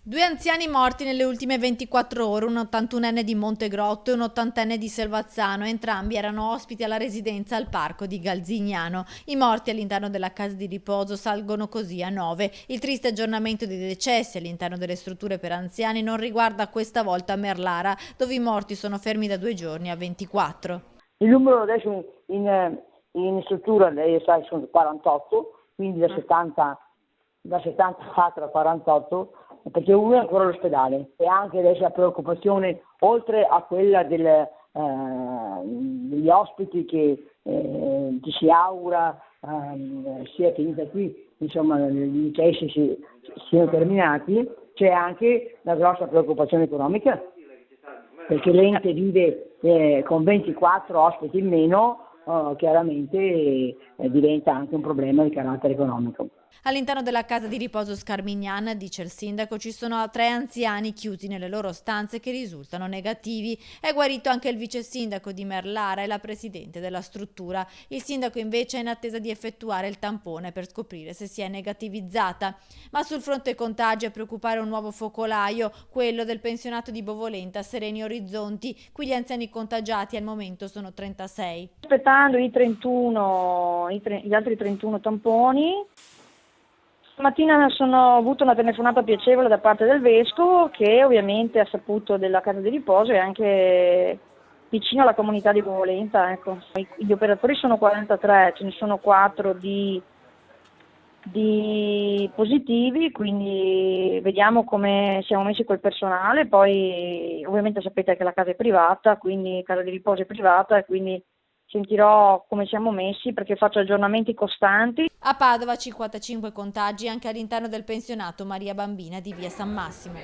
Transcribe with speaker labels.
Speaker 1: Due anziani morti nelle ultime 24 ore, un 81enne di Montegrotto e un 80enne di Selvazzano. Entrambi erano ospiti alla residenza al parco di Galzignano. I morti all'interno della casa di riposo salgono così a 9. Il triste aggiornamento dei decessi all'interno delle strutture per anziani non riguarda questa volta Merlara, dove i morti sono fermi da 2 giorni a 24.
Speaker 2: Il numero adesso in struttura, lei sa, sono 48, quindi da 74 a 48, perché uno è ancora all'ospedale e anche adesso la preoccupazione, oltre a quella degli ospiti che ci si augura sia finita qui, insomma gli decessi siano terminati, c'è anche la grossa preoccupazione economica, perché l'ente vive con 24 ospiti in meno, chiaramente diventa anche un problema di carattere economico.
Speaker 1: All'interno della casa di riposo Scarmignan, dice il sindaco, ci sono 3 anziani chiusi nelle loro stanze che risultano negativi. È guarito anche il vice sindaco di Merlara e la presidente della struttura. Il sindaco invece è in attesa di effettuare il tampone per scoprire se si è negativizzata. Ma sul fronte contagi a preoccupare un nuovo focolaio, quello del pensionato di Bovolenta Sereni Orizzonti. Qui gli anziani contagiati al momento sono 36.
Speaker 3: Aspettando gli altri 31 tamponi. Stamattina ho avuto una telefonata piacevole da parte del vescovo, che ovviamente ha saputo della casa di riposo e anche vicino alla comunità di Bovolenta. Ecco. Gli operatori sono 43, ce ne sono 4 di positivi, quindi vediamo come siamo messi col personale. Poi ovviamente sapete che la casa è privata, quindi casa di riposo è privata, e quindi sentirò come siamo messi perché faccio aggiornamenti costanti.
Speaker 1: A Padova 55 contagi anche all'interno del pensionato Maria Bambina di via San Massimo.